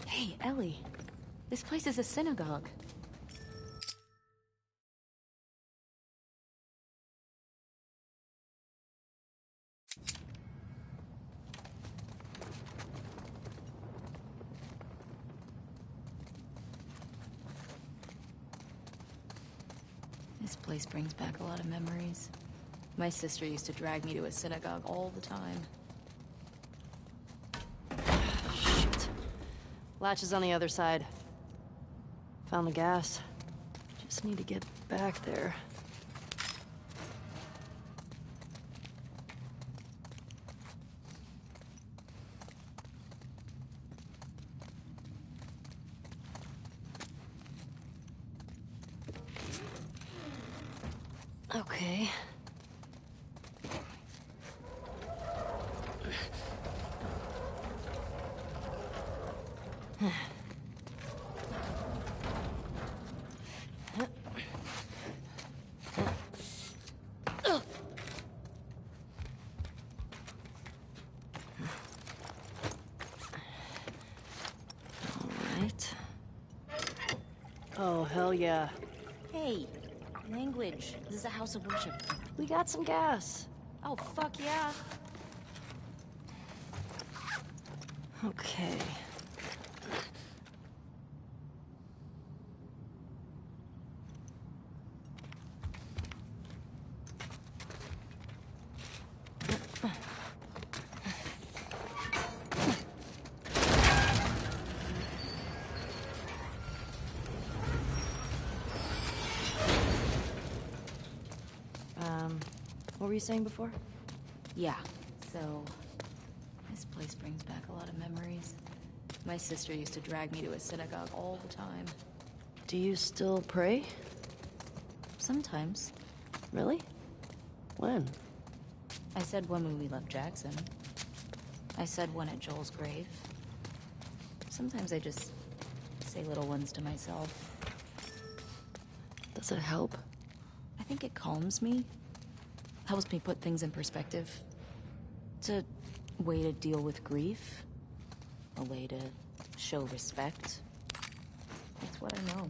Hey, Ellie. This place is a synagogue. This place brings back a lot of memories. My sister used to drag me to a synagogue all the time. Shit. Latch is on the other side. Found the gas. Just need to get back there. Okay. Oh, hell yeah. Hey, language. This is a house of worship. We got some gas. Oh, fuck yeah. Okay. What were you saying before? Yeah, so This place brings back a lot of memories. My sister used to drag me to a synagogue all the time. Do you still pray? Sometimes. Really? When? I said one when we left Jackson. I said one at Joel's grave. Sometimes I just say little ones to myself. Does it help? I think it calms me. Helps me put things in perspective. It's a way to deal with grief. A way to show respect. It's what I know.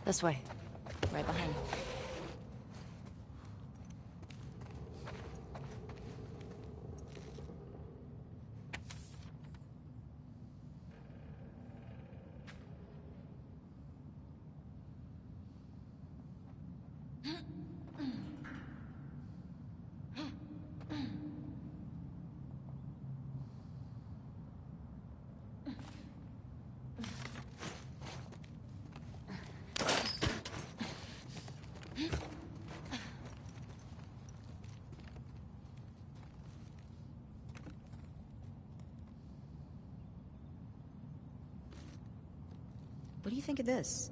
This way. Right behind. What do you think of this?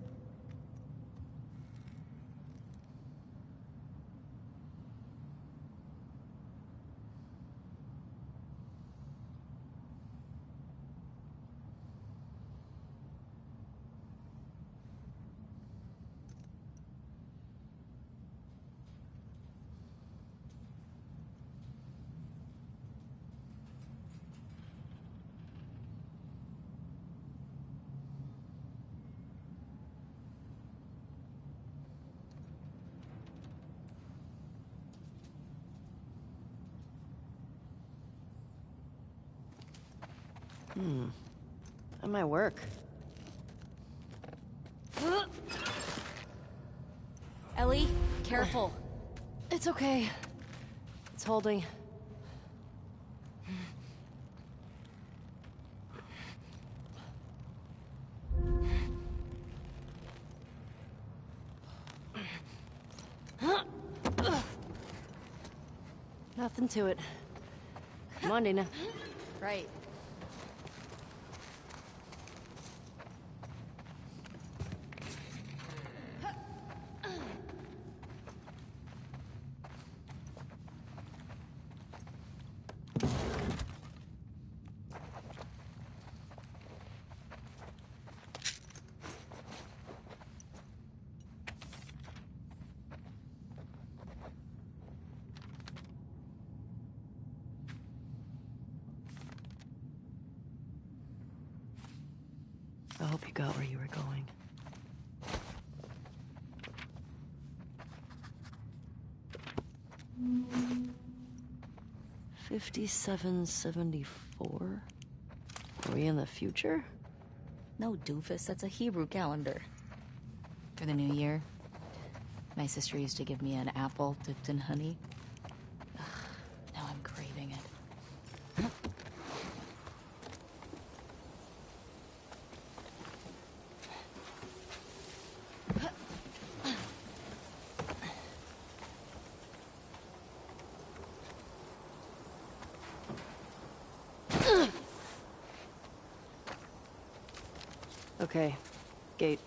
That might work. Ellie, careful. It's okay. It's holding. Nothing to it. Come on, Dina. Right. I hope you got where you were going. $57.74. Are we in the future? No, doofus, that's a Hebrew calendar. For the new year, my sister used to give me an apple dipped in honey. Ugh, now I'm craving it. Okay. Gate.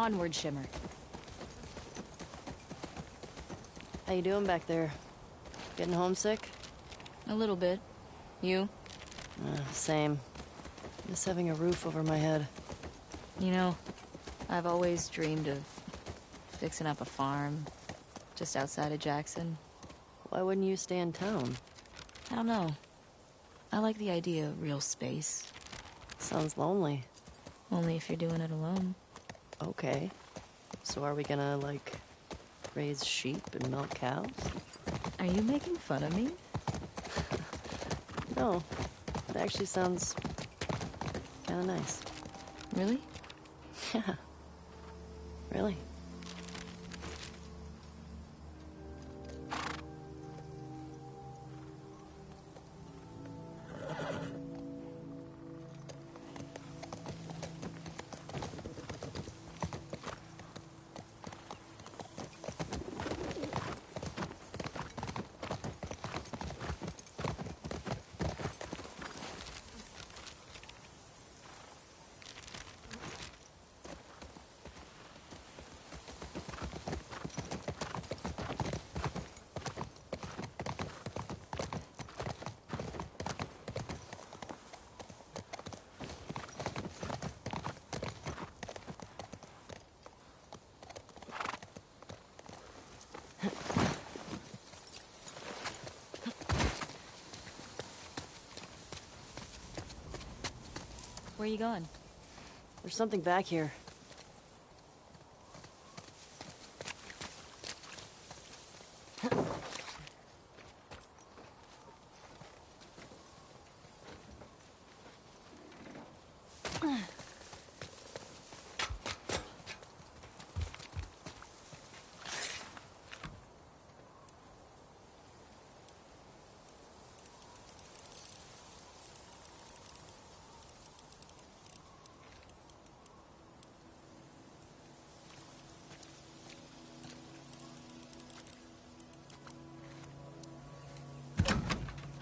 Onward, Shimmer. How you doing back there? Getting homesick? A little bit. You? Same. Just having a roof over my head. You know, I've always dreamed of fixing up a farm just outside of Jackson. Why wouldn't you stay in town? I don't know. I like the idea of real space. Sounds lonely. Only if you're doing it alone. Okay. So are we gonna, like, raise sheep and milk cows? Are you making fun of me? No. It actually sounds kinda nice. Really? Yeah. Really. Where are you going? There's something back here.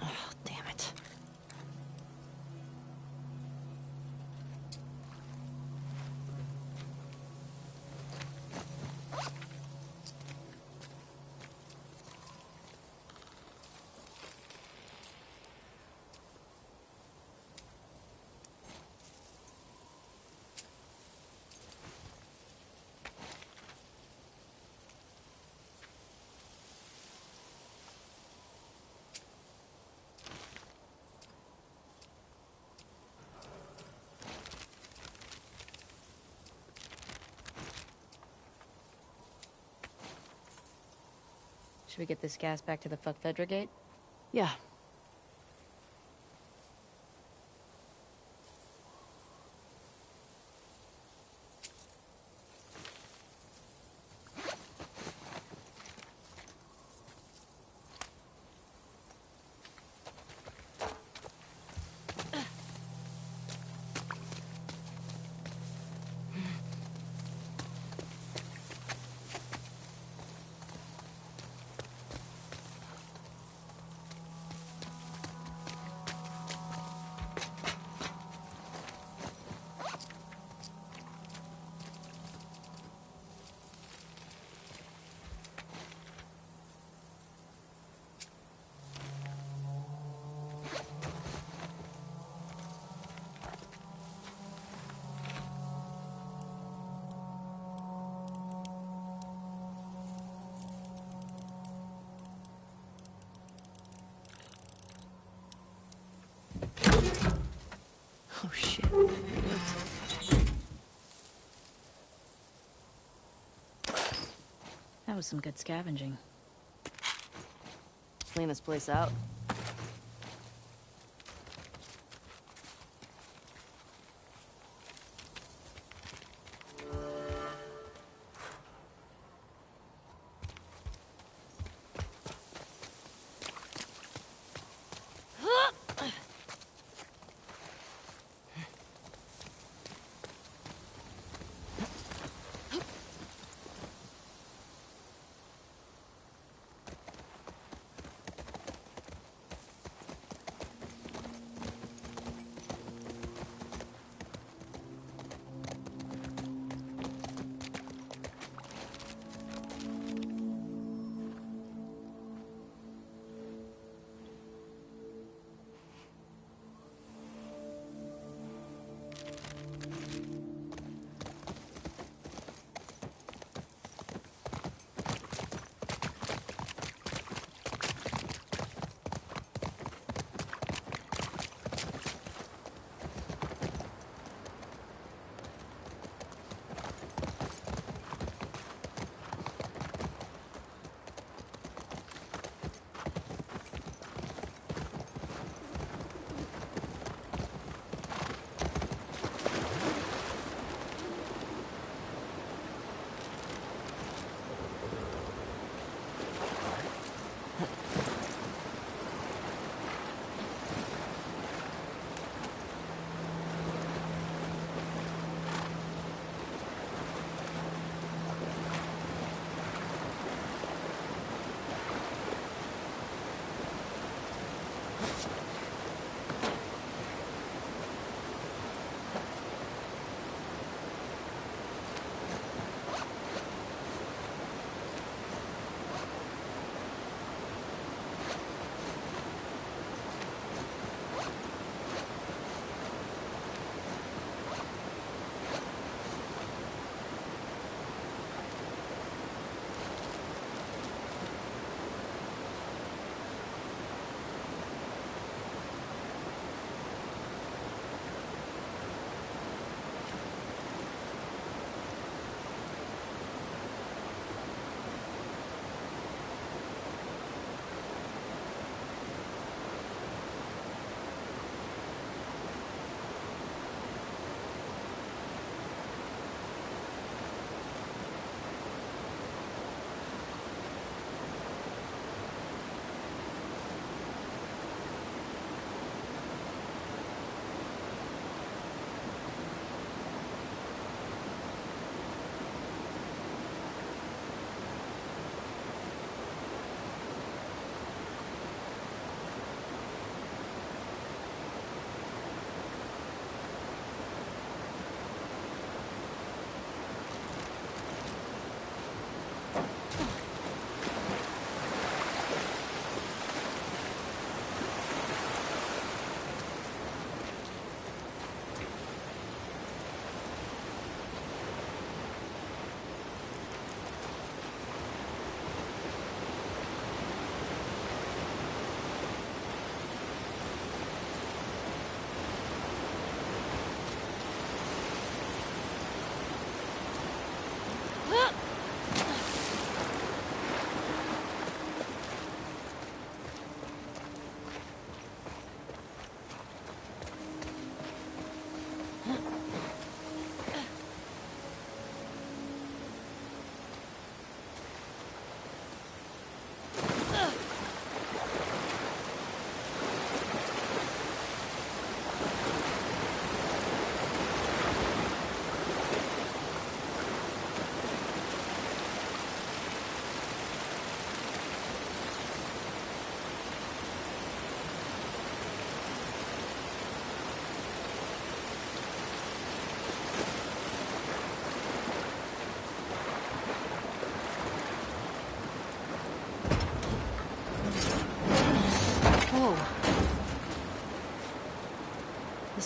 Oh, damn it. Should we get this gas back to the Fuck Fedra gate? Yeah. Oh, shit. That was some good scavenging. Clean this place out.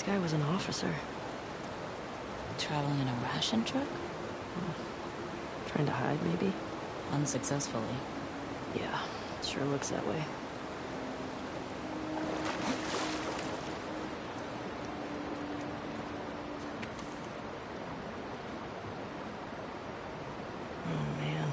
This guy was an officer. Traveling in a ration truck? Trying to hide, maybe? Unsuccessfully. Yeah, sure looks that way. Oh, man.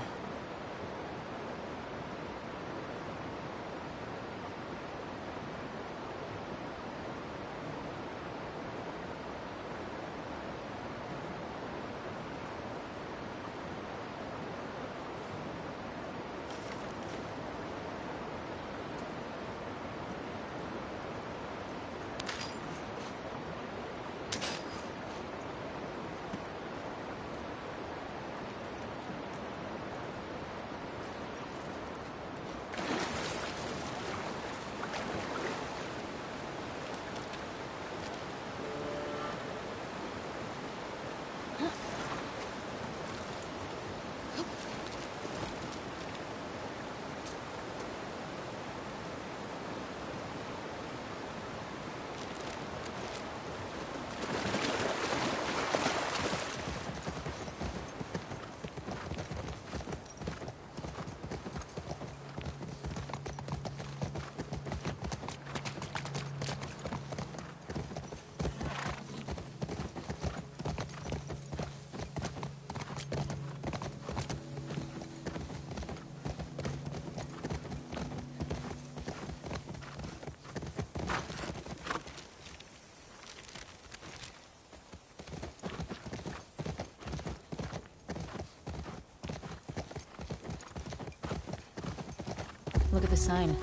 Look at the sign.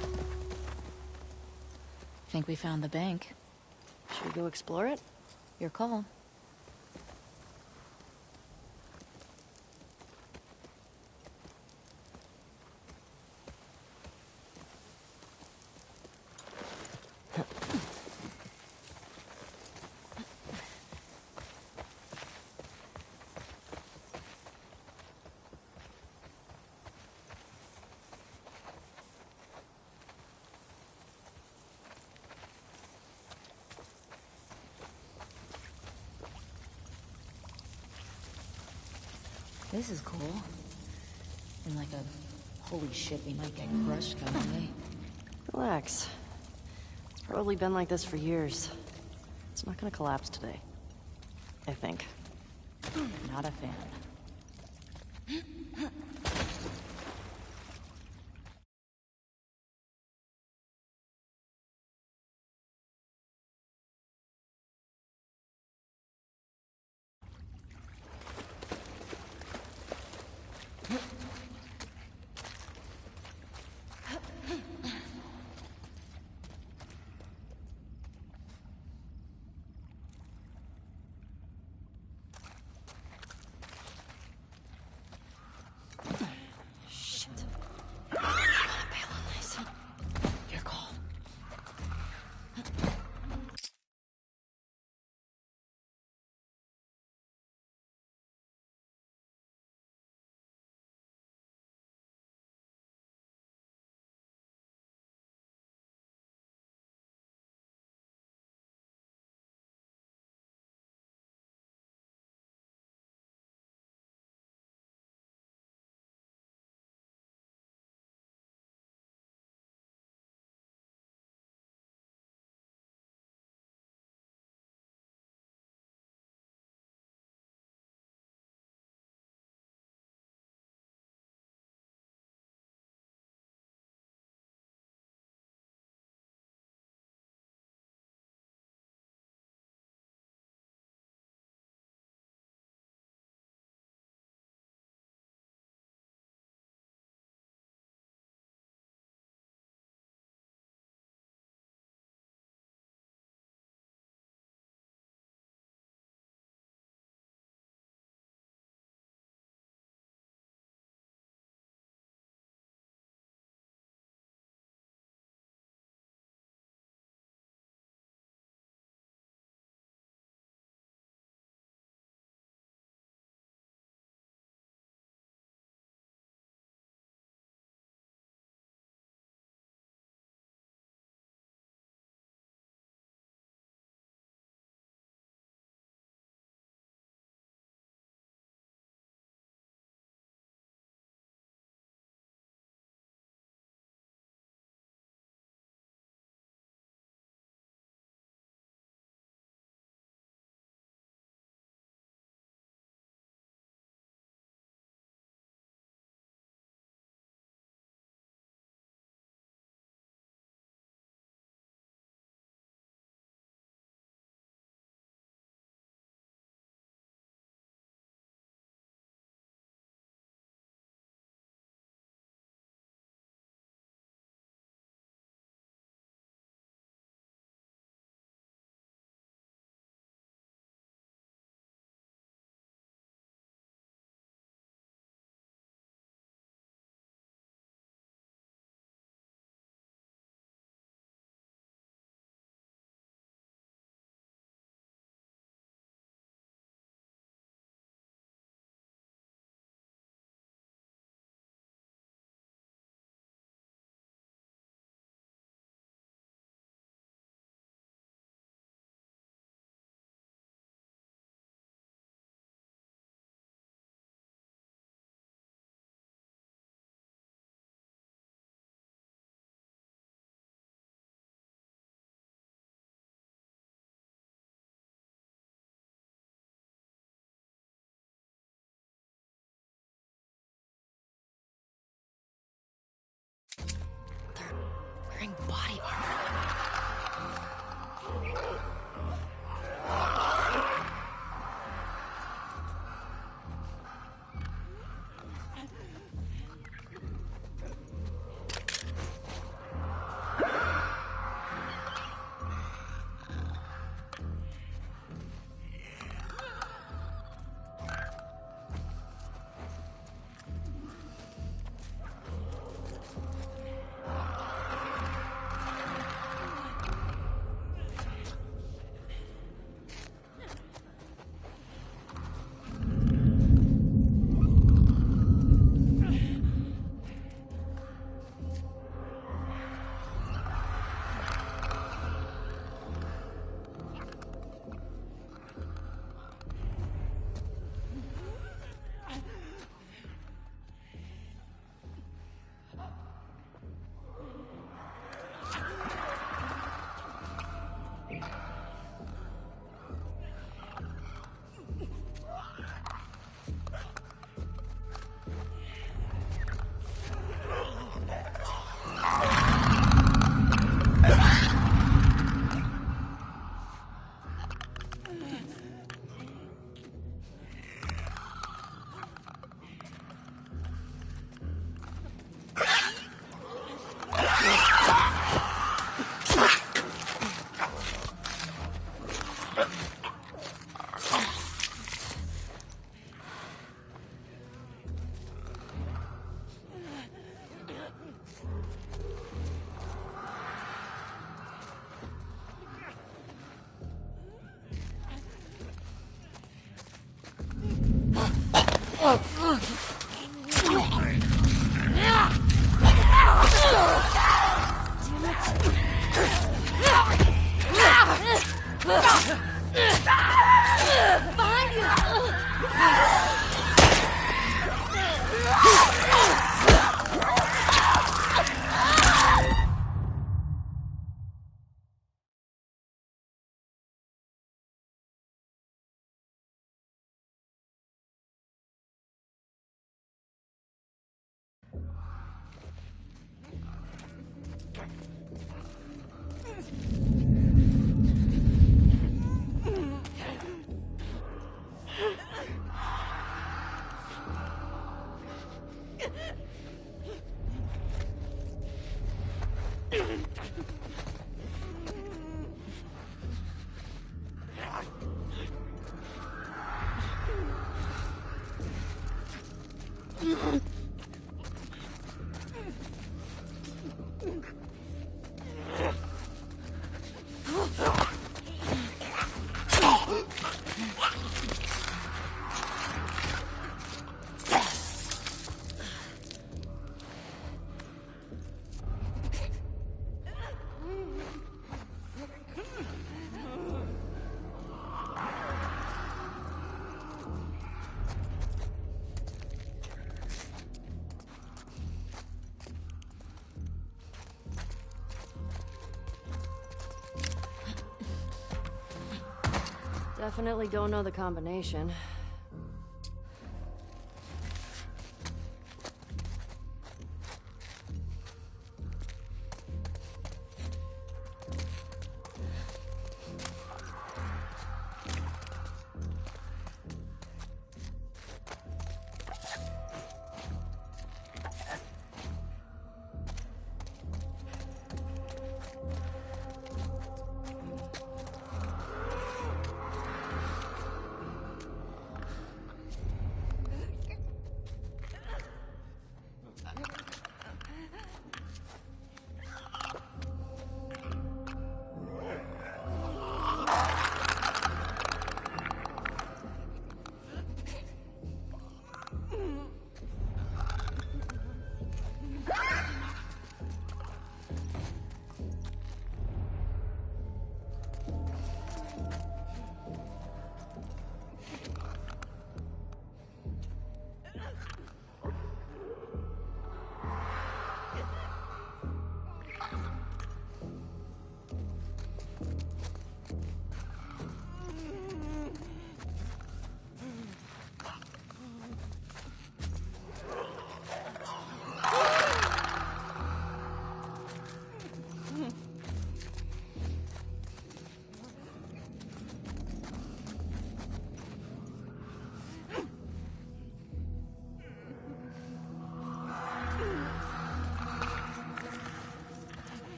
Think we found the bank. Should we go explore it? Your call. This is cool. And like a holy shit, we might get crushed kind of way. Relax. It's probably been like this for years. It's not gonna collapse today. I think. Not a fan. Definitely don't know the combination.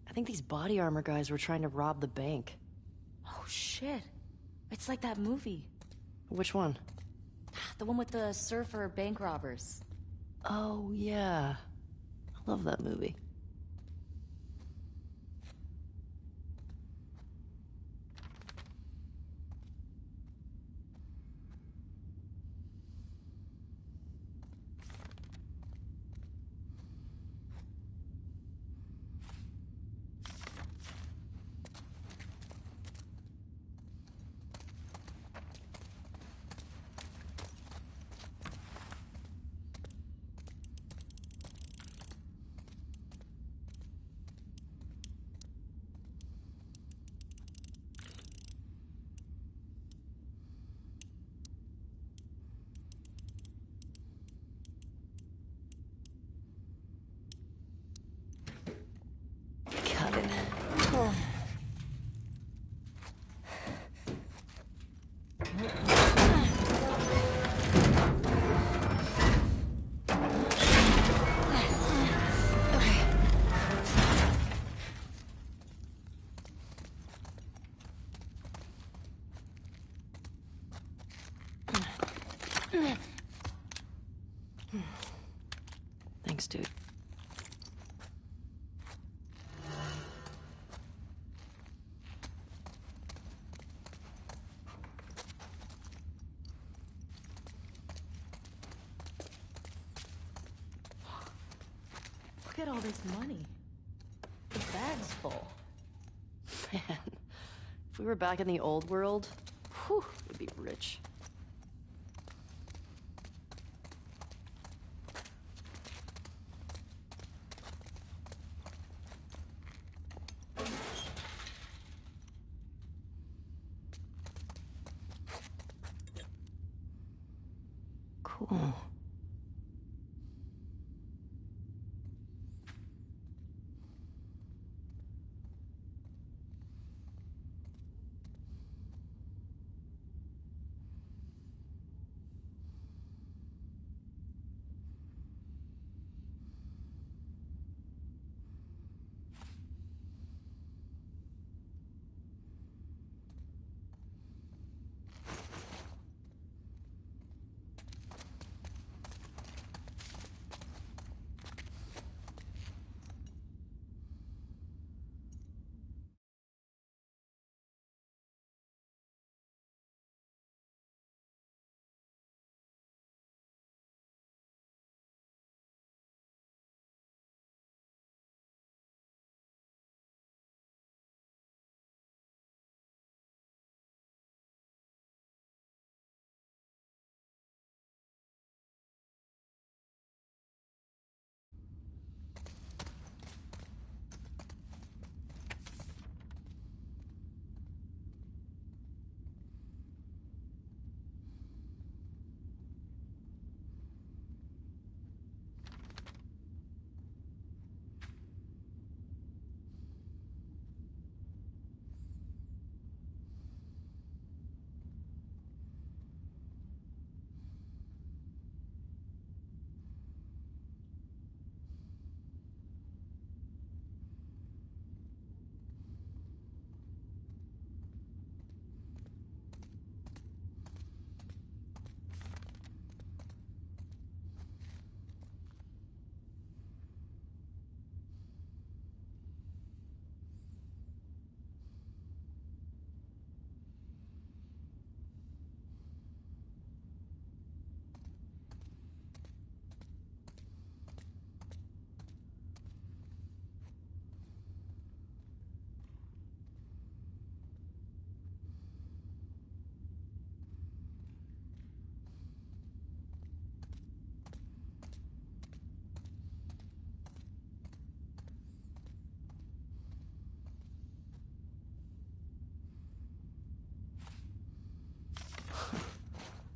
I think these body armor guys were trying to rob the bank. Oh, shit. It's like that movie. Which one? The one with the surfer bank robbers. Oh, yeah. I love that movie. Got it. Thanks, dude. Look at all this money. The bag's full. Man, if we were back in the old world, whew, we'd be rich. Cool.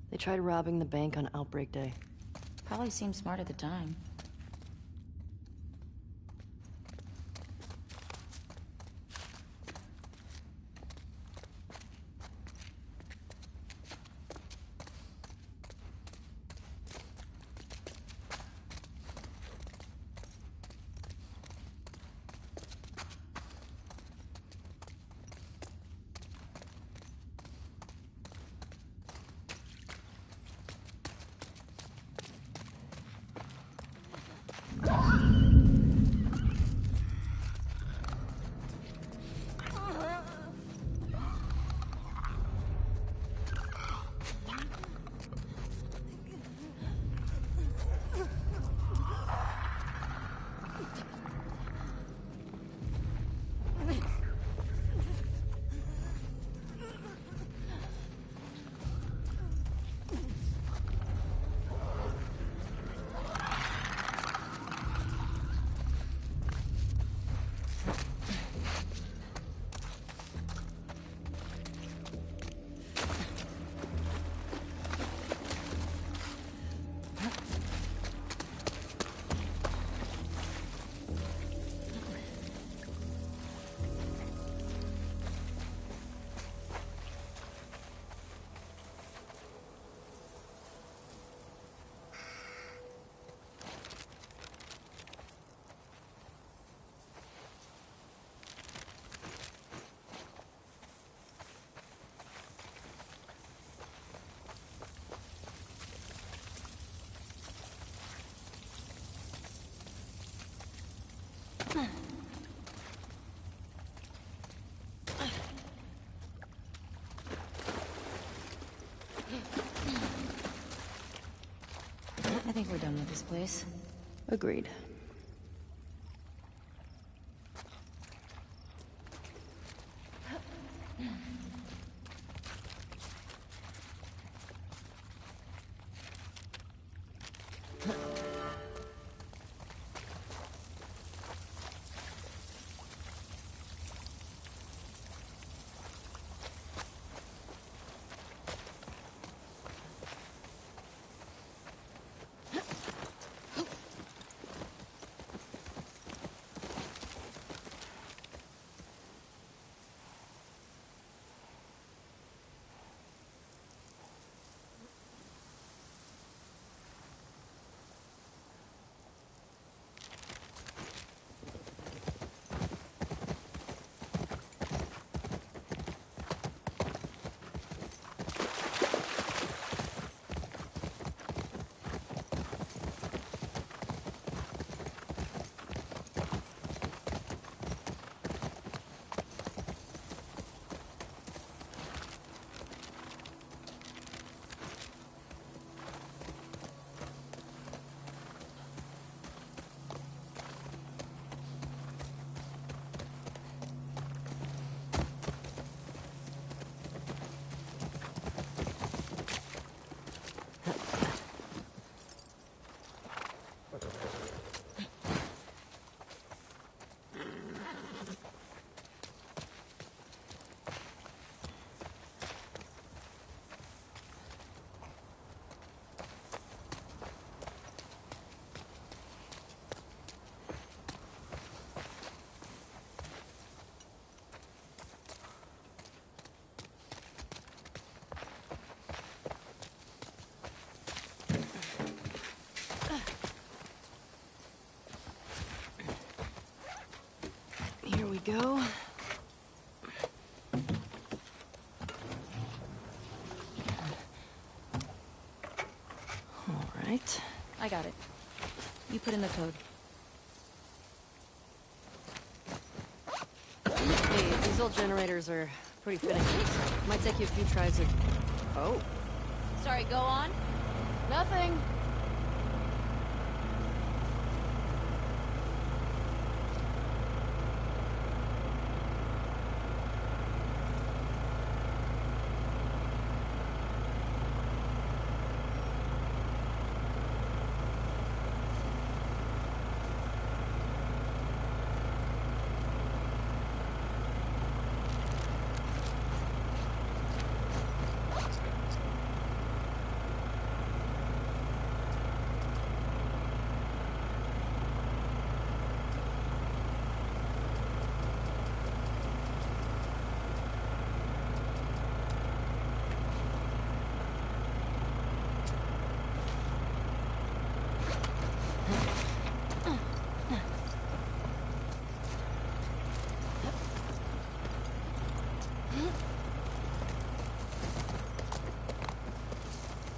They tried robbing the bank on Outbreak Day. Probably seemed smart at the time. I think we're done with this place. Agreed. Here we go. All right. I got it. You put in the code. Hey, these old generators are pretty finicky. Might take you a few tries to... Oh. Sorry, go on. Nothing.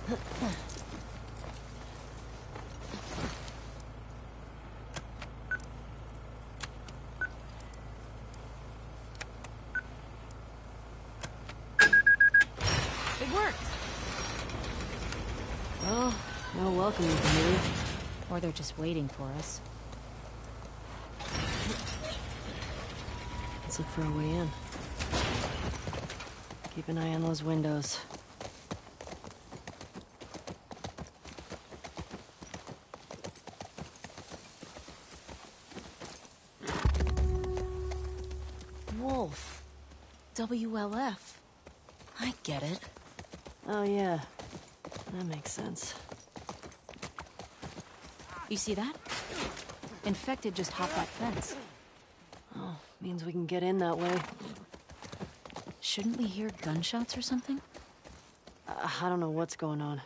It worked! Well, no welcoming for me. Or they're just waiting for us. Let's look for a way in. Keep an eye on those windows. Wolf. WLF. I get it. Oh yeah, that makes sense. You see that? Infected just hopped that fence. Oh, means we can get in that way. Shouldn't we hear gunshots or something? I don't know what's going on.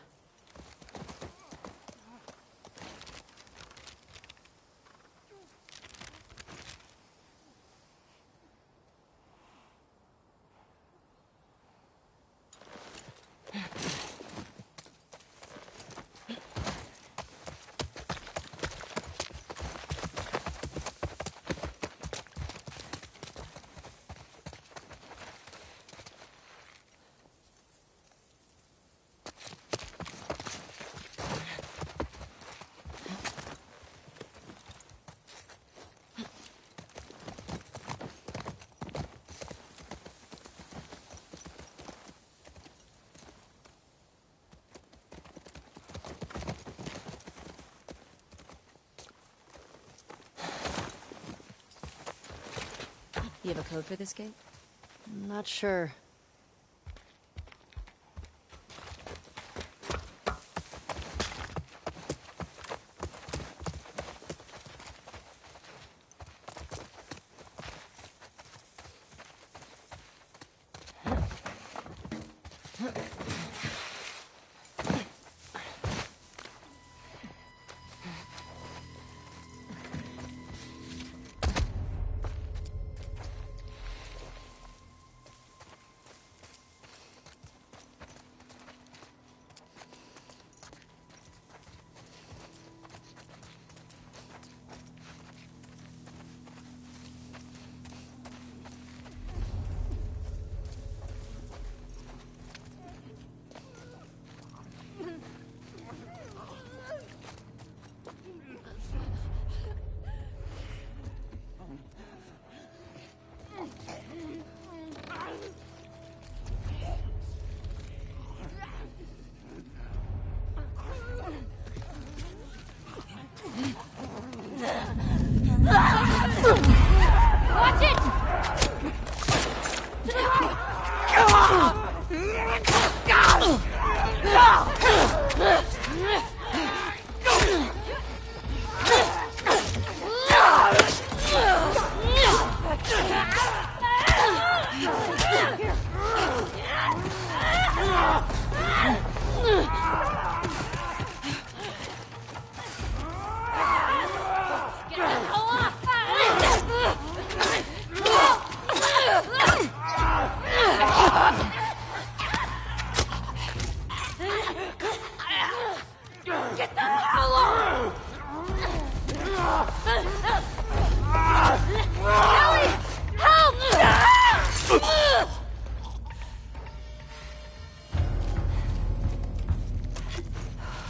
You have a code for this gate? Not sure.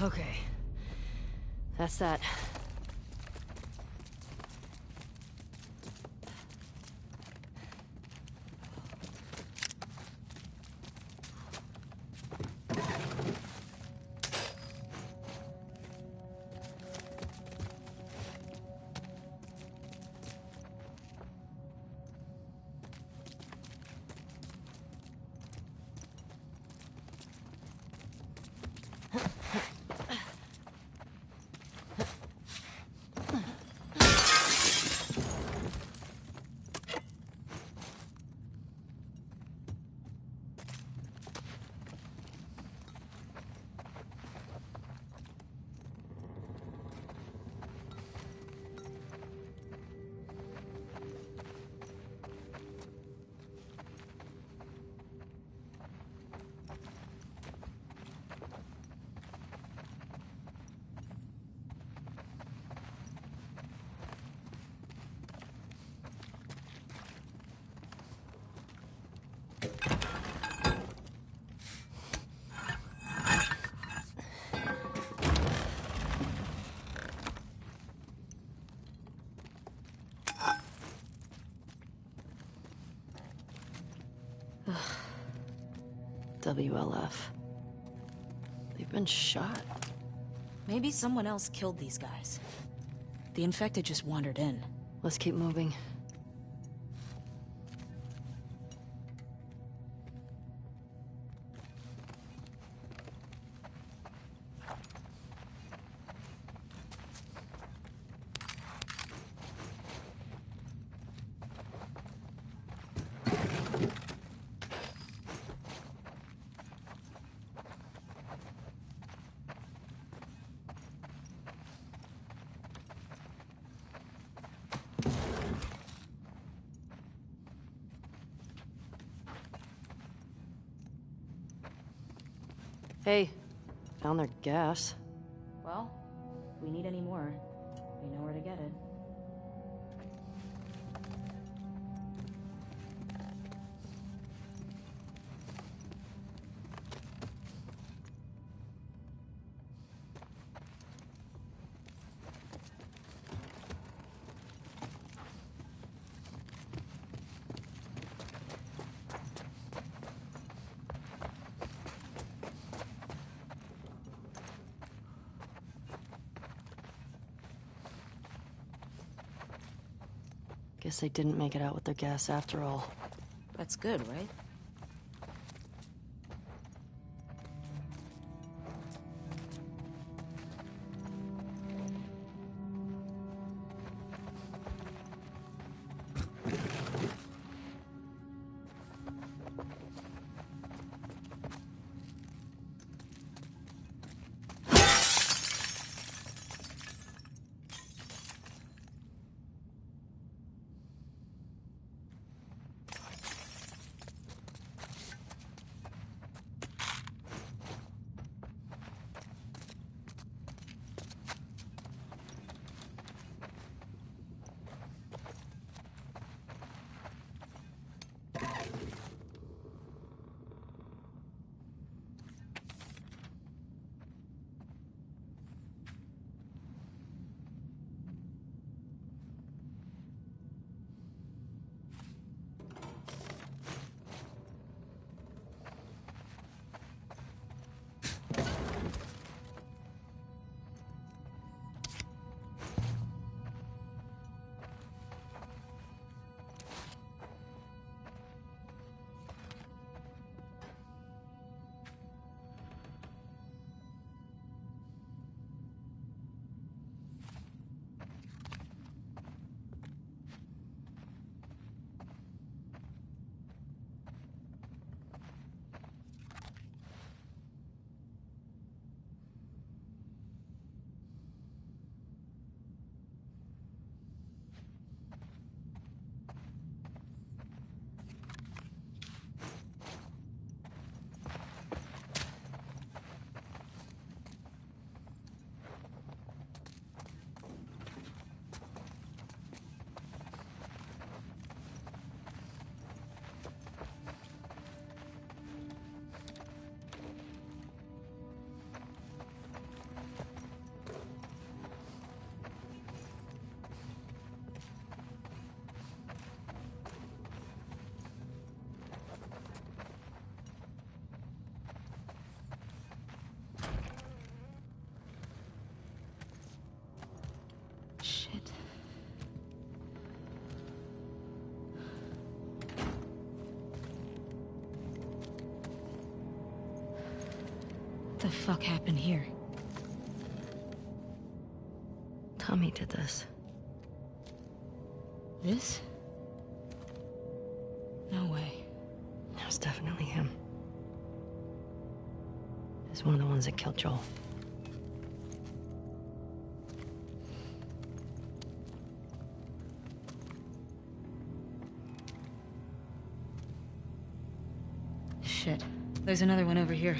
Okay. That's that. WLF. They've been shot. Maybe someone else killed these guys. The infected just wandered in. Let's keep moving. Hey, found their gas. Well, if we need any more, we know where to get it. Guess they didn't make it out with their gas after all. That's good, right? Shit. What the fuck happened here? Tommy did this. This? No way. It was definitely him. He's one of the ones that killed Joel. Shit. There's another one over here.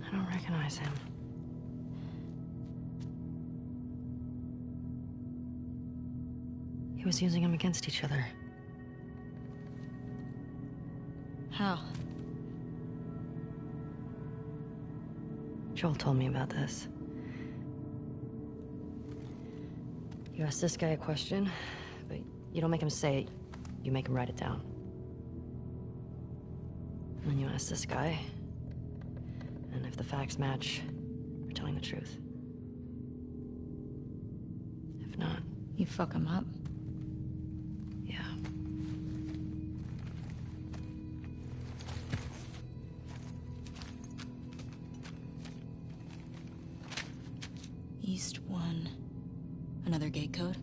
I don't recognize him. He was using them against each other. How? Joel told me about this. You ask this guy a question, but you don't make him say it, you make him write it down. And then you ask this guy, and if the facts match, you're telling the truth. If not... You fuck him up. Yeah. East 1. Another gate code?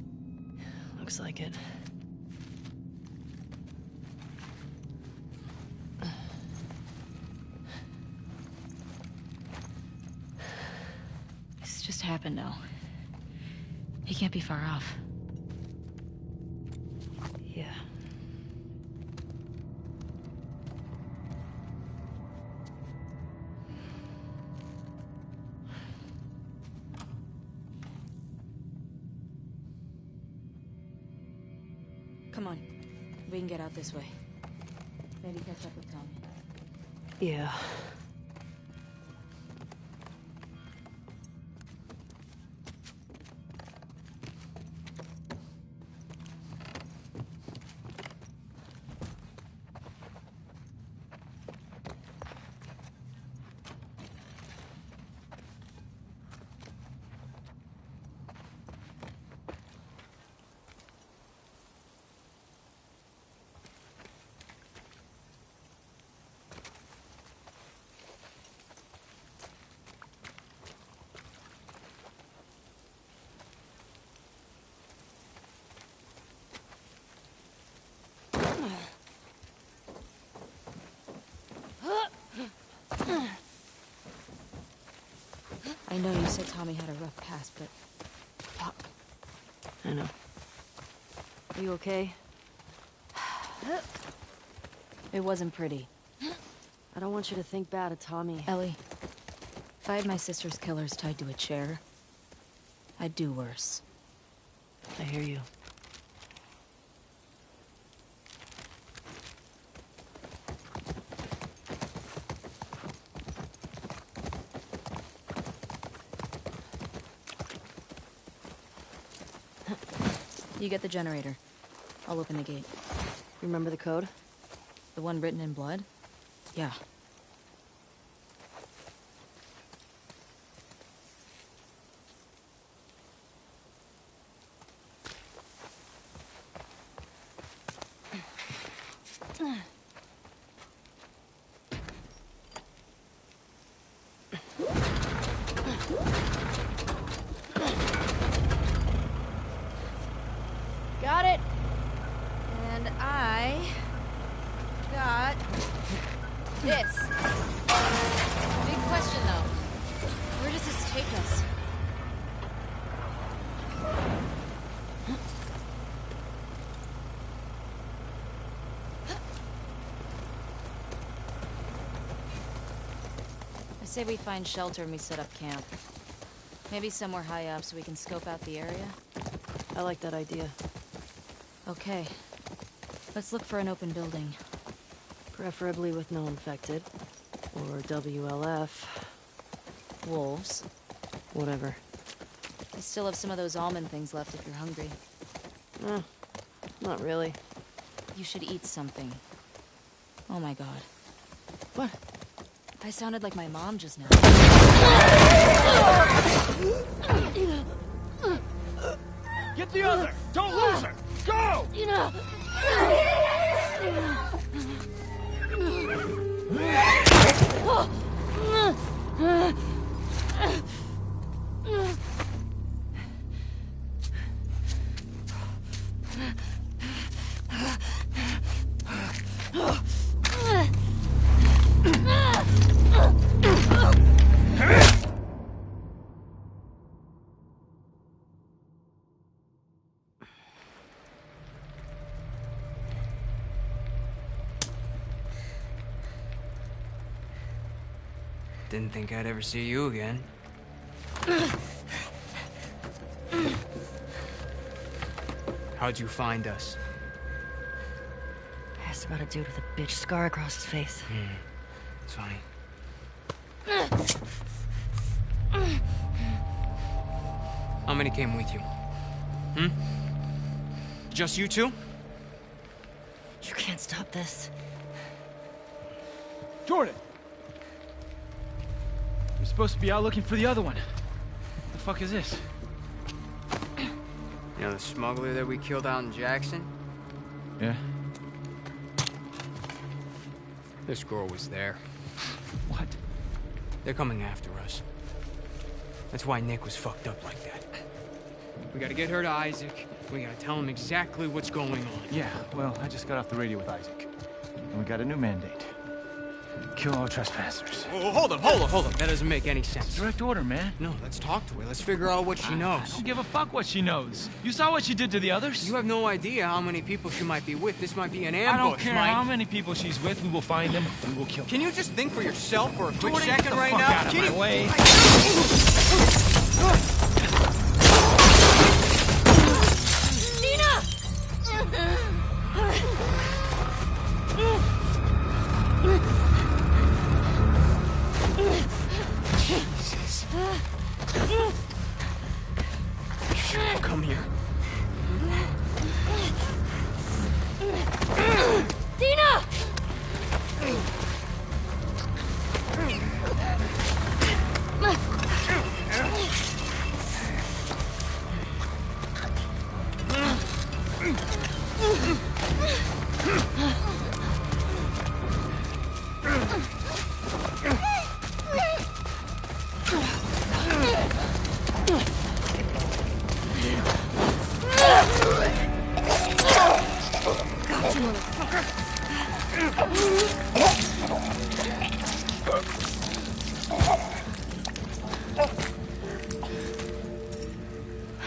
Looks like it. This just happened now. He can't be far off. Yeah. Come on. We can get out this way. Maybe catch up with Tom. Yeah. I know you said Tommy had a rough past, but... Fuck. I know. Are you okay? It wasn't pretty. I don't want you to think bad of Tommy. Ellie, if I had my sister's killers tied to a chair, I'd do worse. I hear you. You get the generator. I'll open the gate. Remember the code? The one written in blood? Yeah. Got it! And I... got... this. Big question, though. Where does this take us? I say we find shelter and we set up camp. Maybe somewhere high up so we can scope out the area. I like that idea. Okay. Let's look for an open building. Preferably with no infected. Or WLF. Wolves. Whatever. I still have some of those almond things left if you're hungry. Not really. You should eat something. Oh my god. What? I sounded like my mom just now. Get the other! Don't lose her! Go! Didn't think I'd ever see you again. How'd you find us? I asked about a dude with a bitch scar across his face. It's funny. How many came with you? Hmm? Just you two? You can't stop this. Jordan! You're supposed to be out looking for the other one. What the fuck is this? You know the smuggler that we killed out in Jackson? Yeah? This girl was there. What? They're coming after us. That's why Nick was fucked up like that. We gotta get her to Isaac. We gotta tell him exactly what's going on. Yeah, well, I just got off the radio with Isaac. And we got a new mandate. Kill all trespassers. Oh, hold up. That doesn't make any sense. Direct order, man. No, let's talk to her. Let's figure out what she I knows. don't give a fuck what she knows. You saw what she did to the others? You have no idea how many people she might be with. This might be an I ambush, don't care Mike. how many people she's with. We will find them. We will kill them. Can you just think for yourself for a quick Jordan, get second the right fuck now? out of my way. Jesus. Come here. Dina!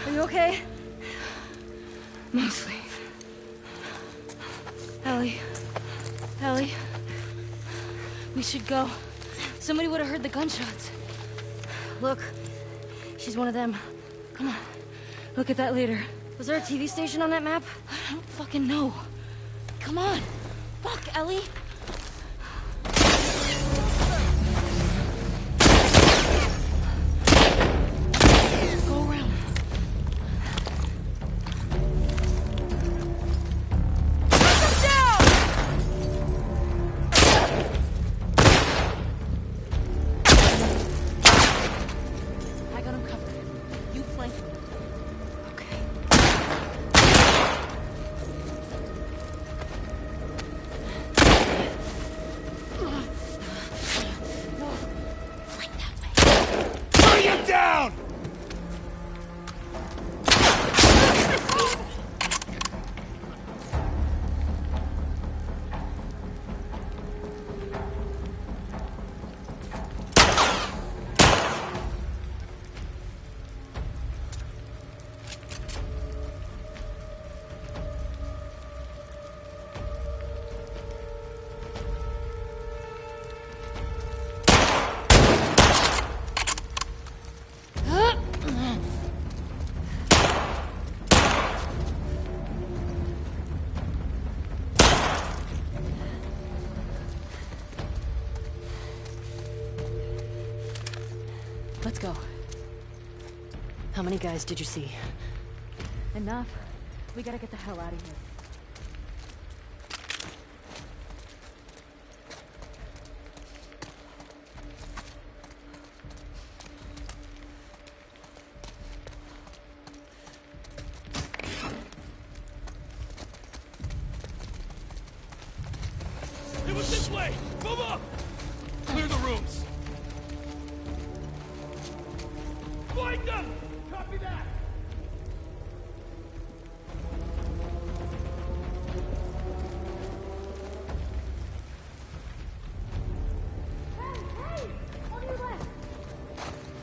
Are you okay? Mostly. Ellie. We should go. Somebody would have heard the gunshots. Look, she's one of them. Come on, look at that later. Was there a TV station on that map? I don't fucking know. Come on. Fuck, Ellie. Go around. I got him covered. You flank him. Okay. Bring him down! Let's go. How many guys did you see? Enough. We gotta get the hell out of here. It was this way! Move up! Clear the rooms! Find them! Copy that!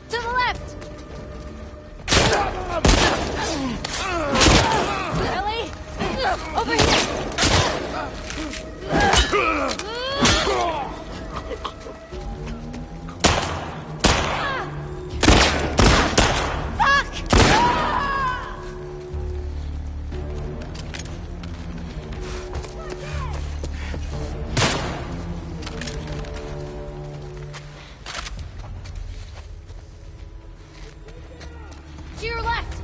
To the left! Ellie! Over here! To your left!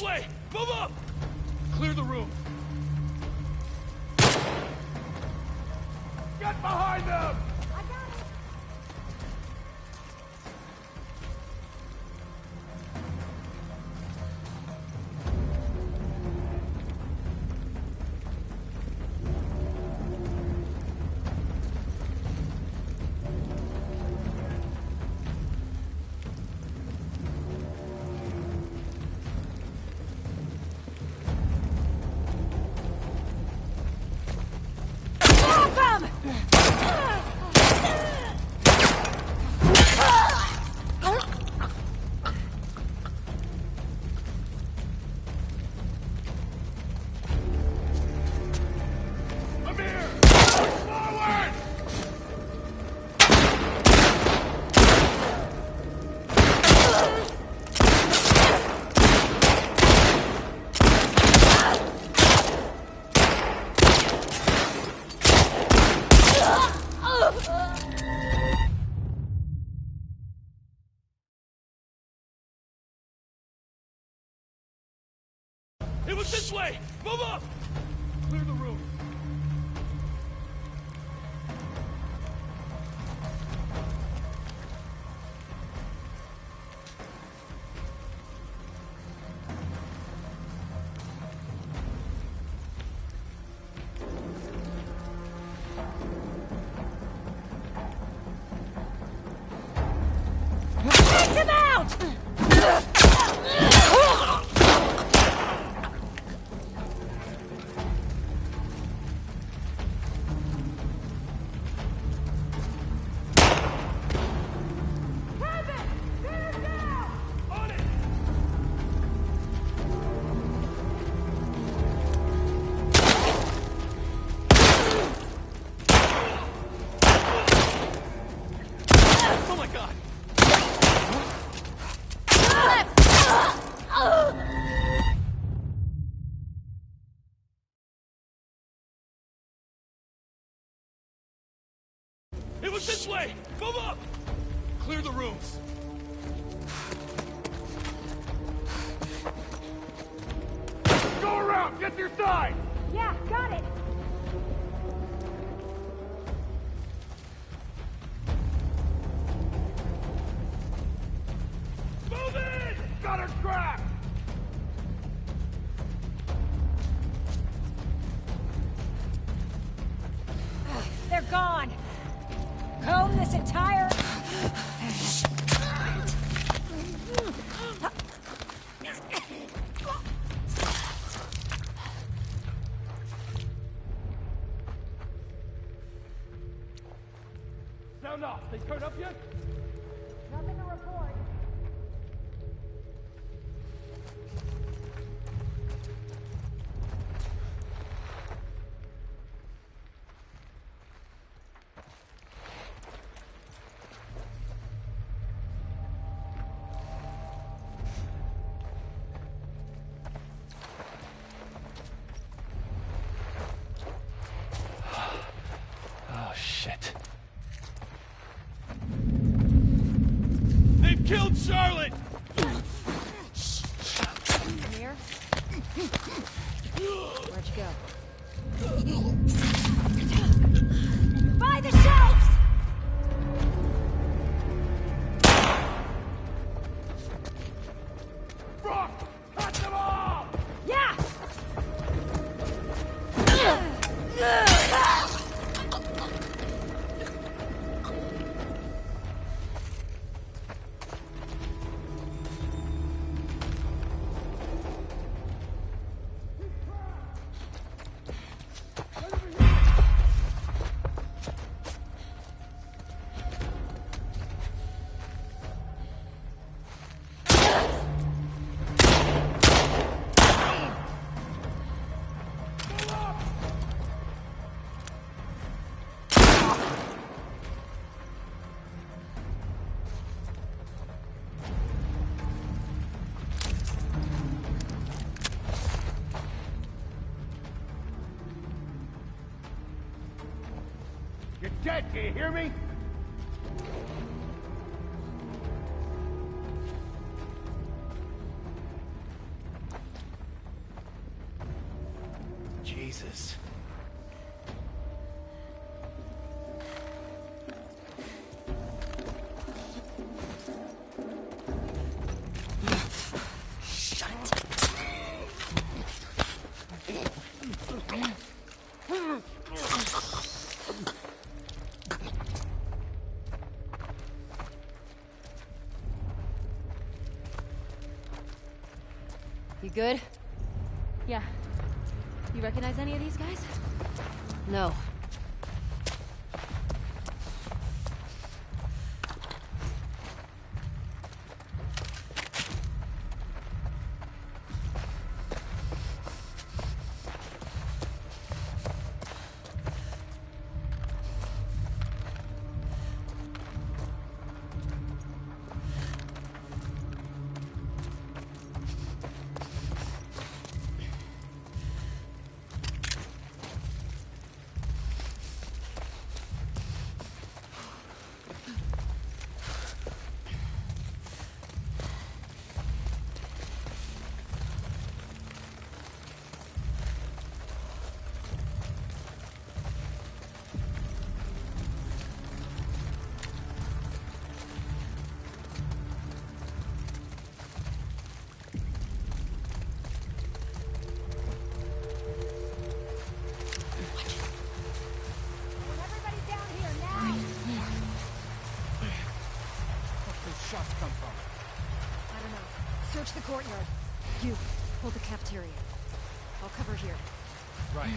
way! Move up! Clear the room. Get behind them! It was this way! Move up! Clear the room. Take him out! Oh my god! It was this way! Move up! Clear the rooms. Go around! Get to your side! Yeah, got it! Move in! Got her trapped! They're gone! Comb this entire... Sound off. They turned up yet? Nothing to report. Oh, shit. They've killed Charlotte! Amir? Where'd you go? By the shelves! Brock! Cut them all! Yeah! You're dead, do you hear me? Jesus. You good? Yeah. You recognize any of these guys? No. Search the courtyard. You, hold the cafeteria. I'll cover here. Right.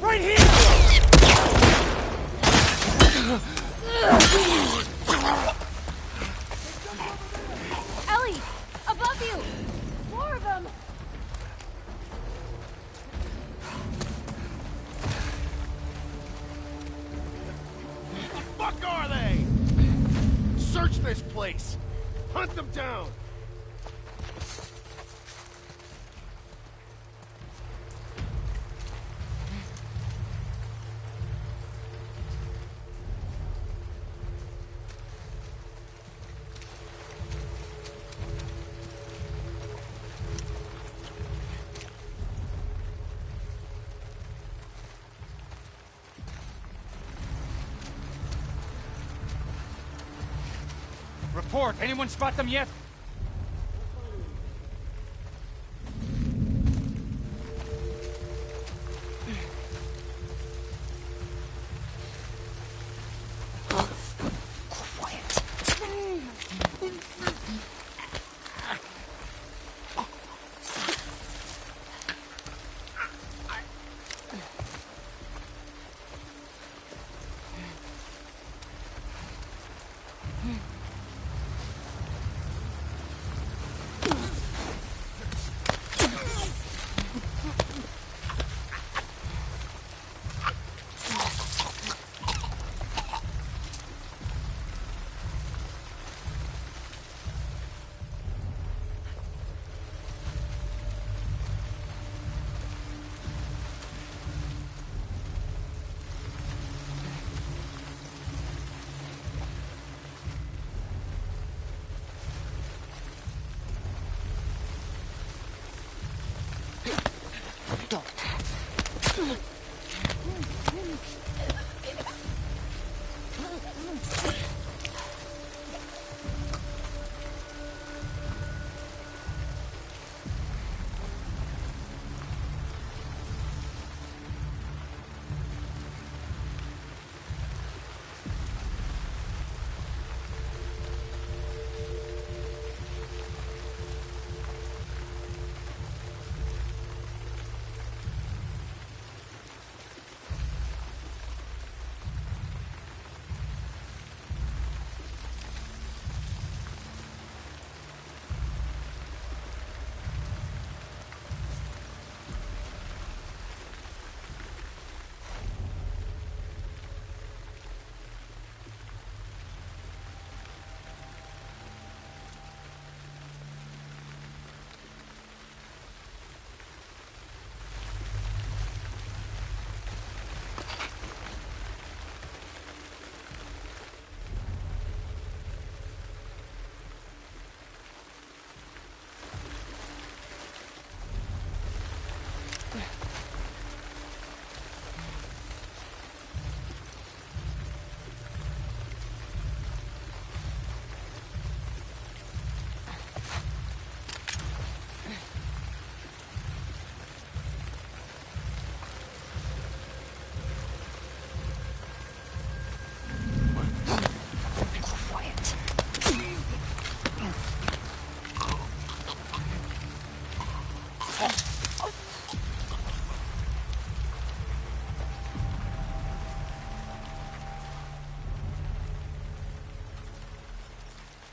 Right here! Ellie! Above you! More of them! The fuck are they? Search this place! Hunt them down! Report. Anyone spot them yet? Don't.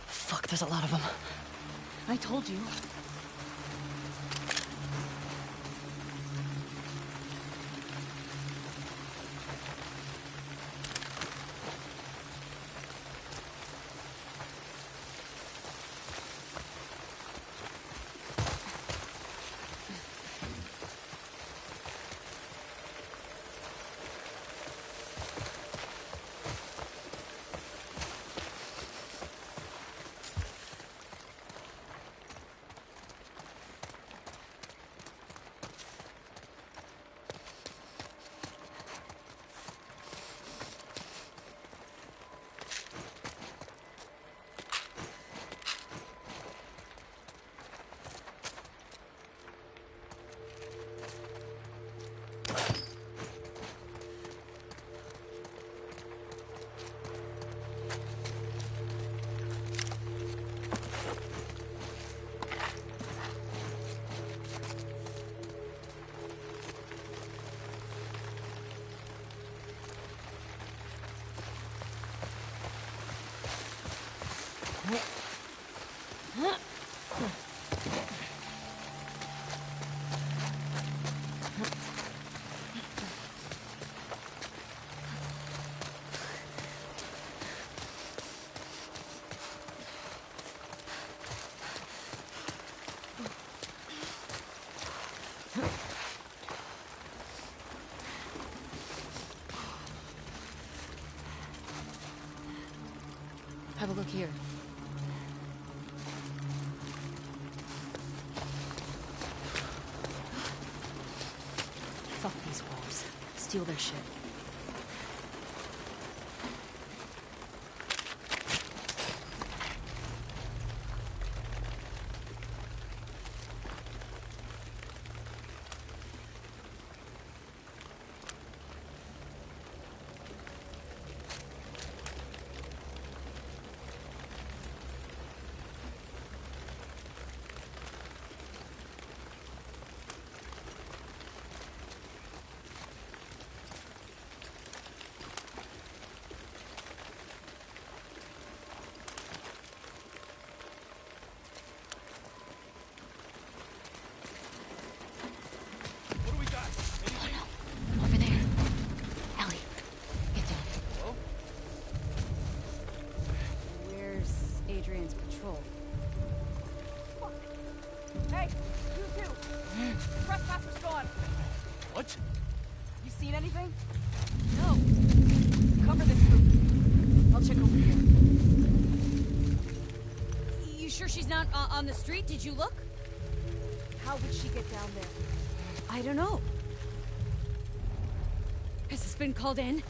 Fuck, there's a lot of them. I told you. Have a look here. Fuck these wolves. Steal their shit. Over there. Ellie, get down. Hello? Where's Adrian's patrol? Hey, you two! Trespasser's gone. What? You seen anything? No. Cover this group. I'll check over here. You sure she's not on the street? Did you look? How would she get down there? I don't know. Has this been called in?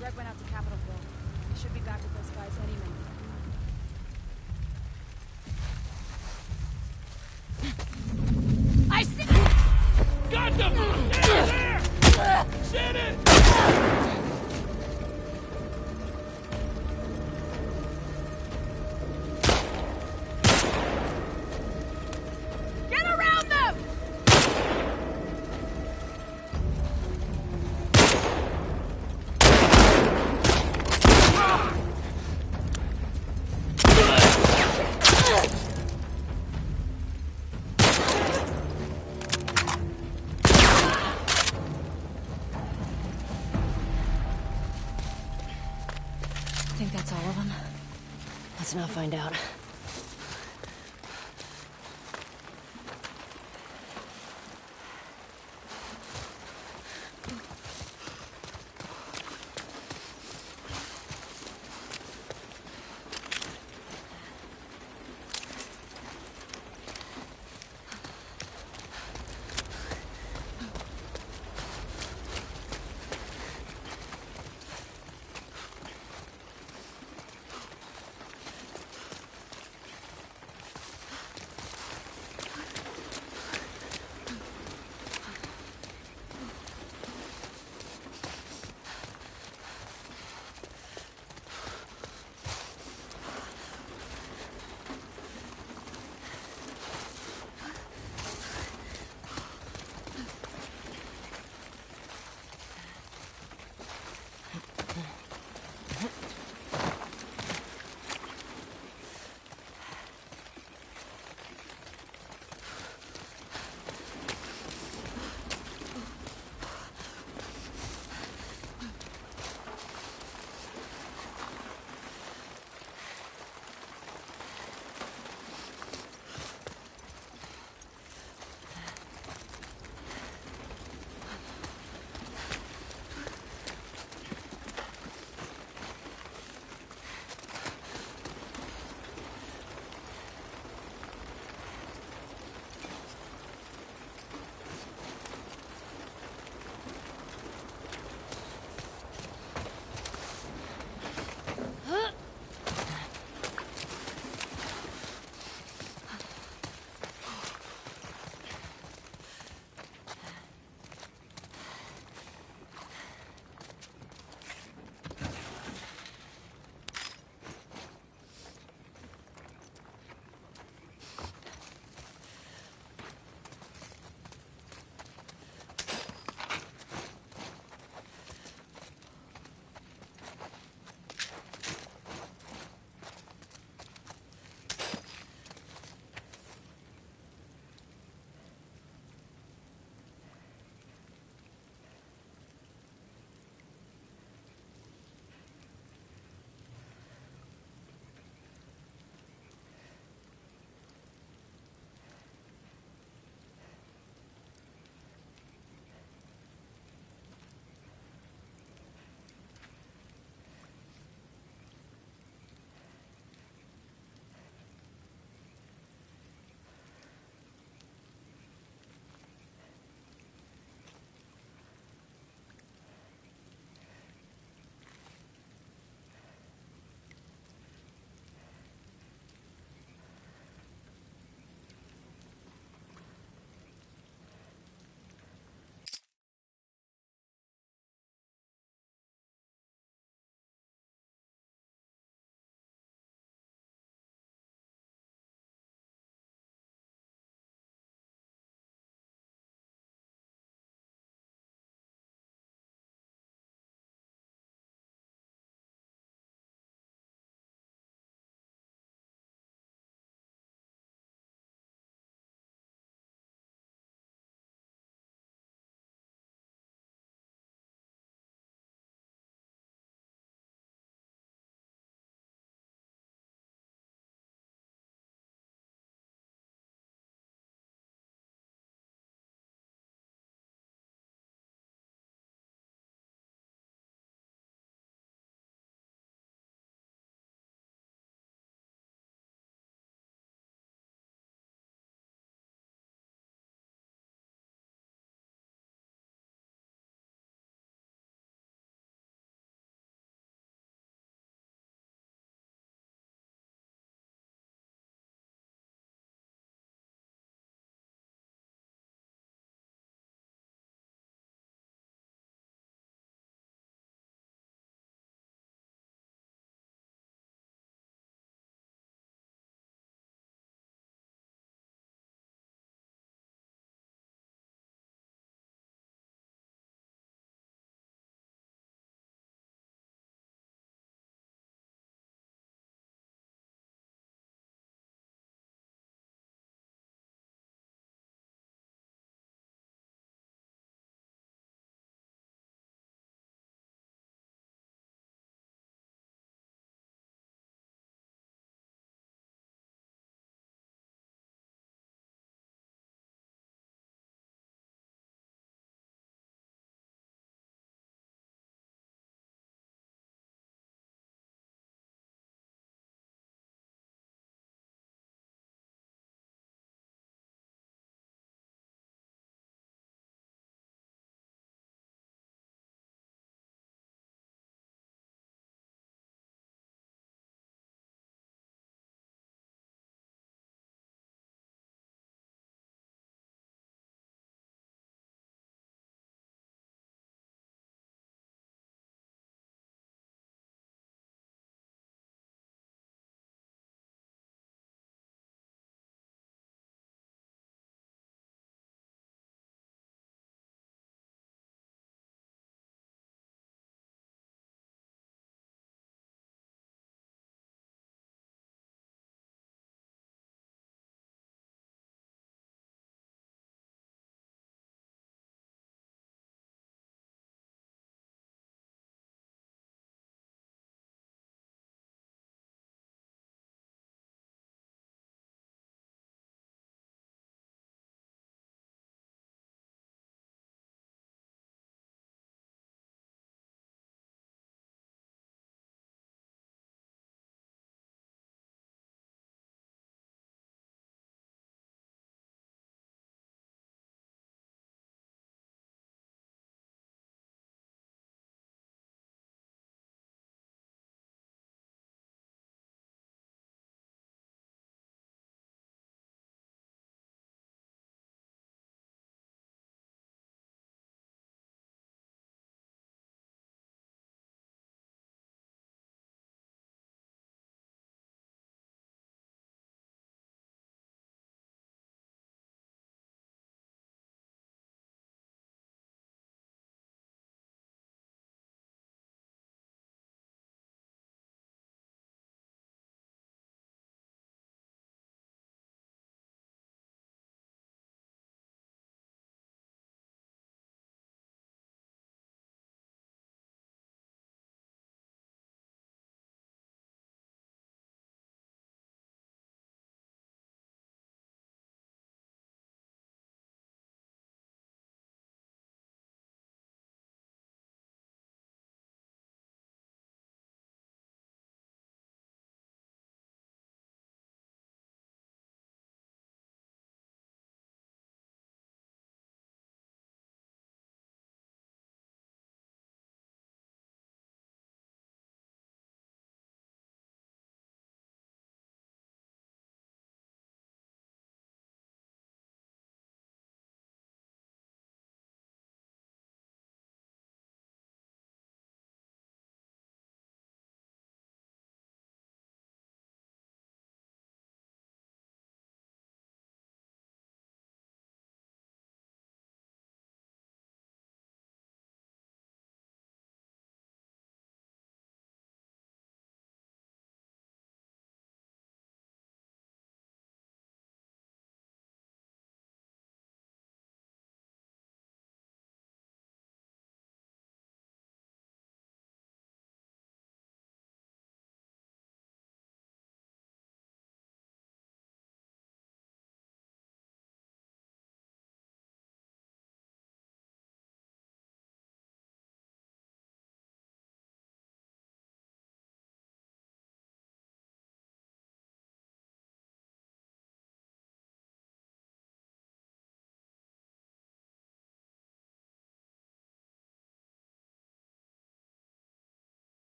Greg went out to Capitol Hill. He should be back with those guys any minute. I see. Got them! There! Send it! Get around them! I think that's all of them. Let's not find out.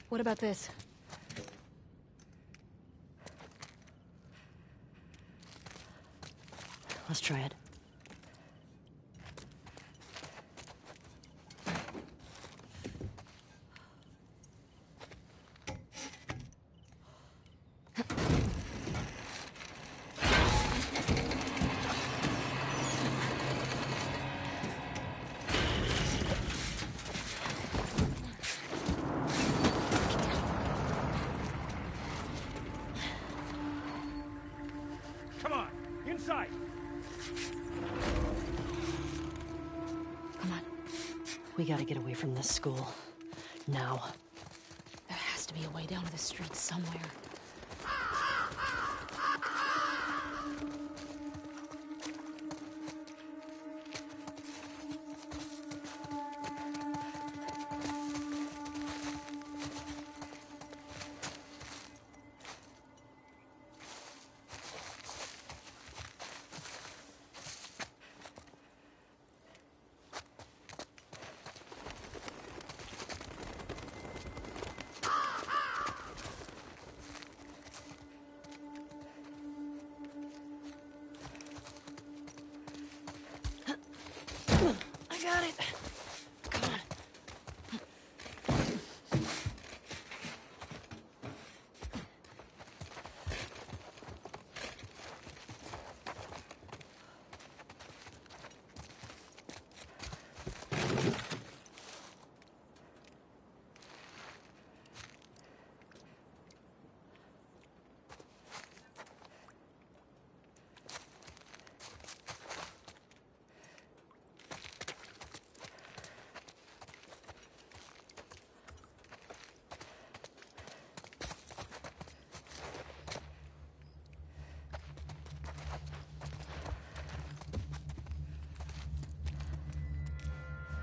What about this? Let's try it. Come on, inside. Come on. We gotta get away from this school. Now. There has to be a way down to the street somewhere. I got it. Come on.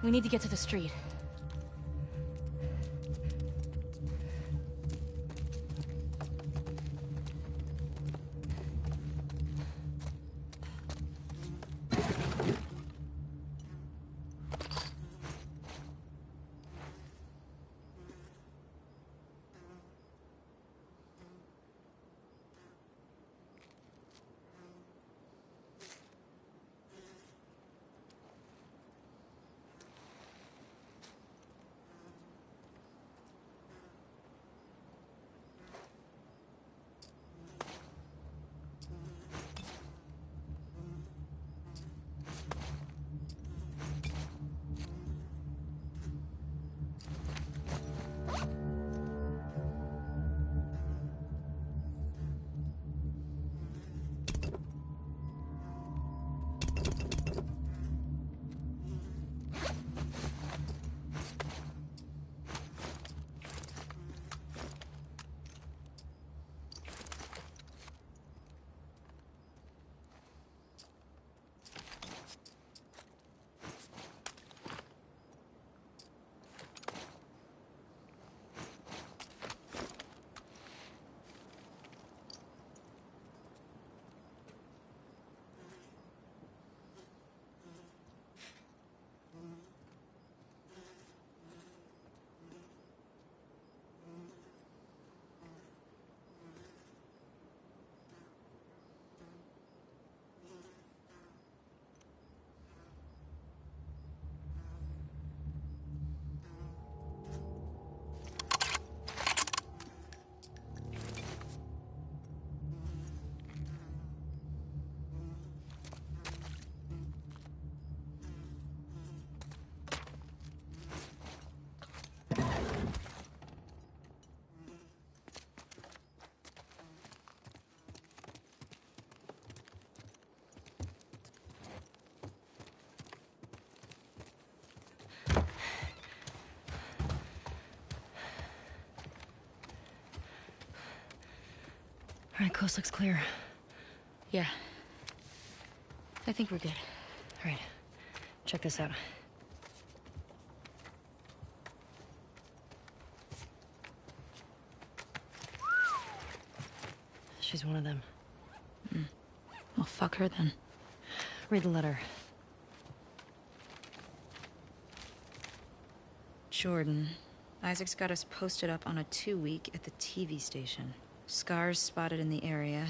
We need to get to the street. Alright, coast looks clear. Yeah. I think we're good. Alright, check this out. She's one of them. Well, fuck her then. Read the letter. Jordan. Isaac's got us posted up on a 2-week at the TV station. Scars spotted in the area.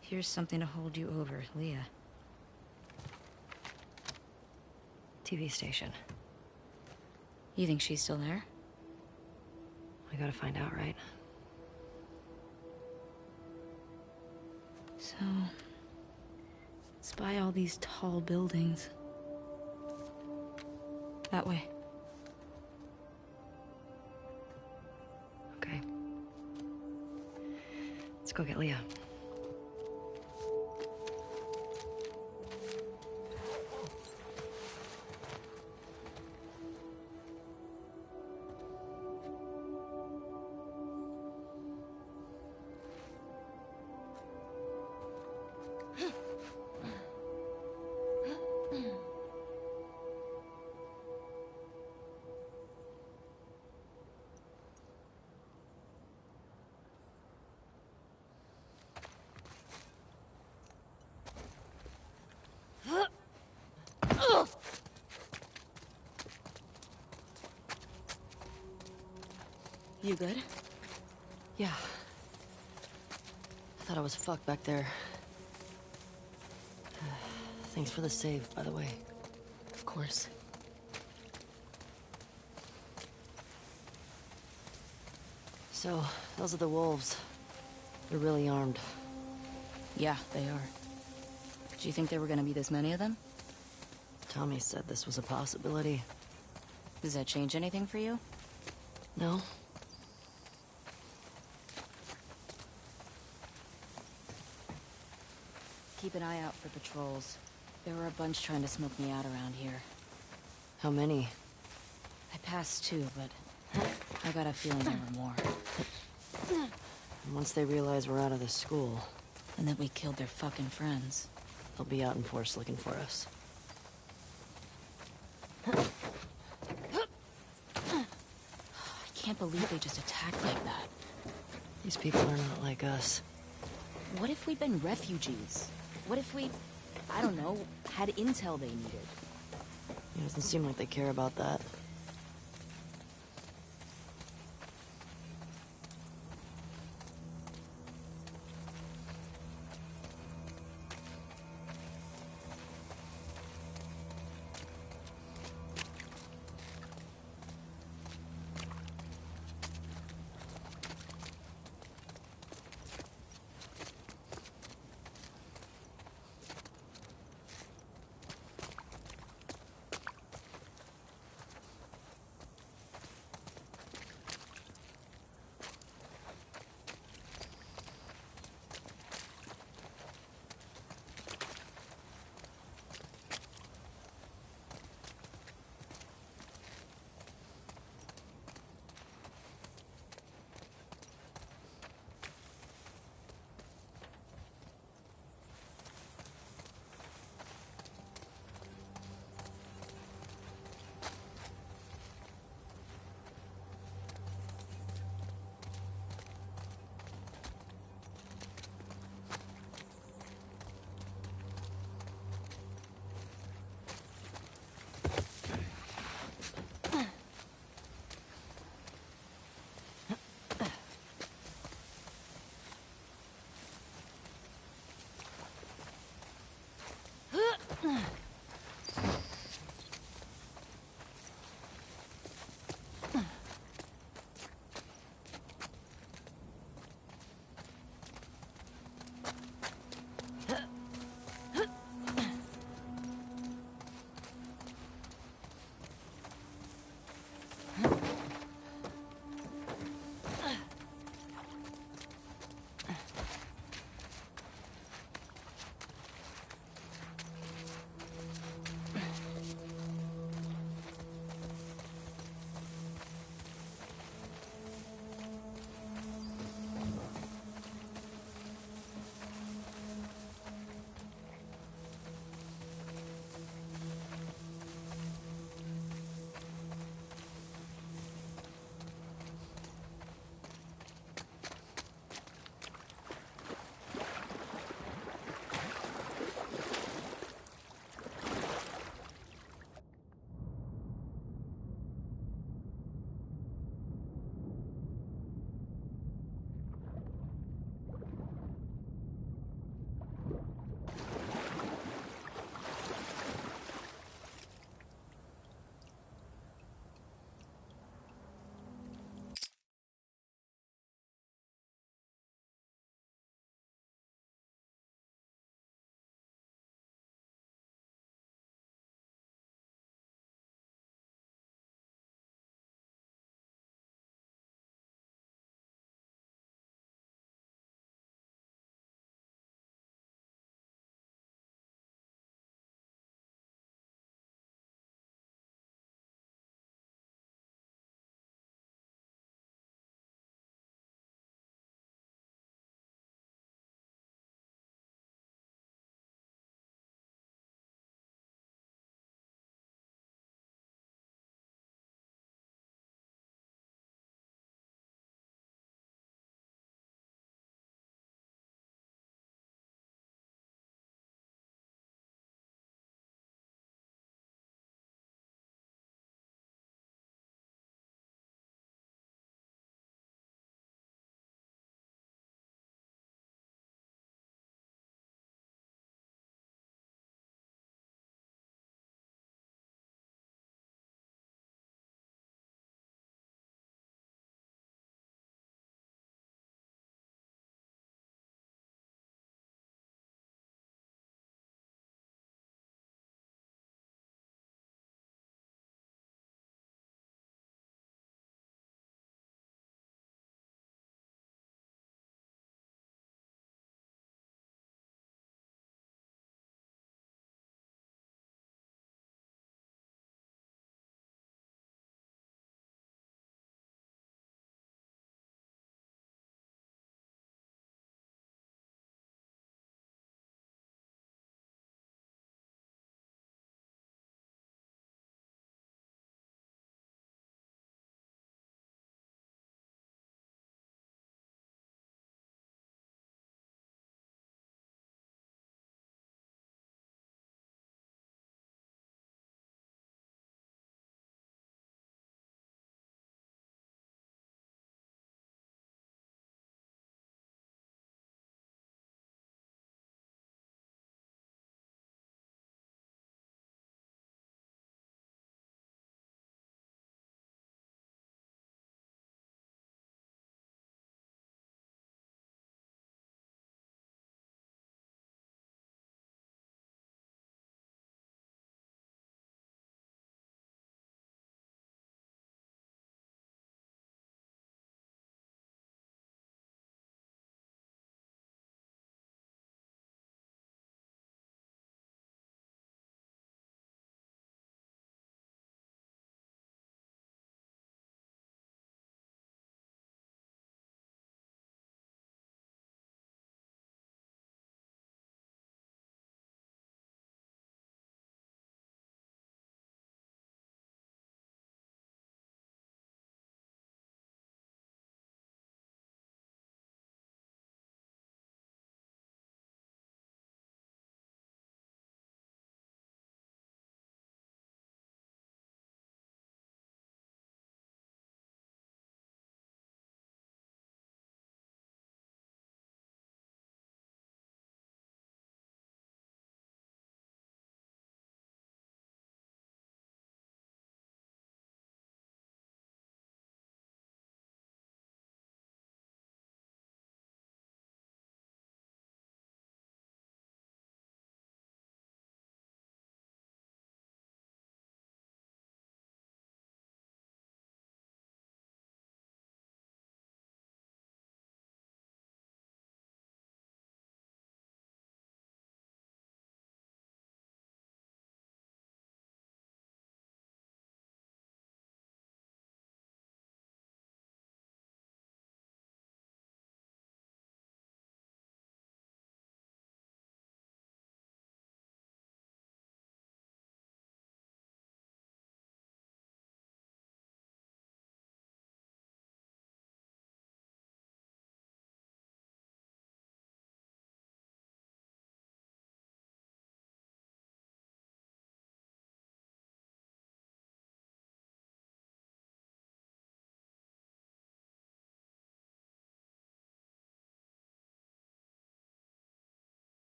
Here's something to hold you over, Leah. TV station. You think she's still there? We gotta find out, right? So... spy all these tall buildings. That way. Okay. Let's go get Leah. You good? Yeah. I thought I was fucked back there. Thanks for the save, by the way. Of course. So, those are the wolves. They're really armed. Yeah, they are. Did you think there were gonna be this many of them? Tommy said this was a possibility. Does that change anything for you? No? Keep an eye out for patrols. There were a bunch trying to smoke me out around here. How many? I passed 2, but I got a feeling there were more. And once they realize we're out of the school, And that we killed their fucking friends. they'll be out in force looking for us. I can't believe they just attacked like that. These people are not like us. What if we'd been refugees? What if we, I don't know, had intel they needed? It doesn't seem like they care about that.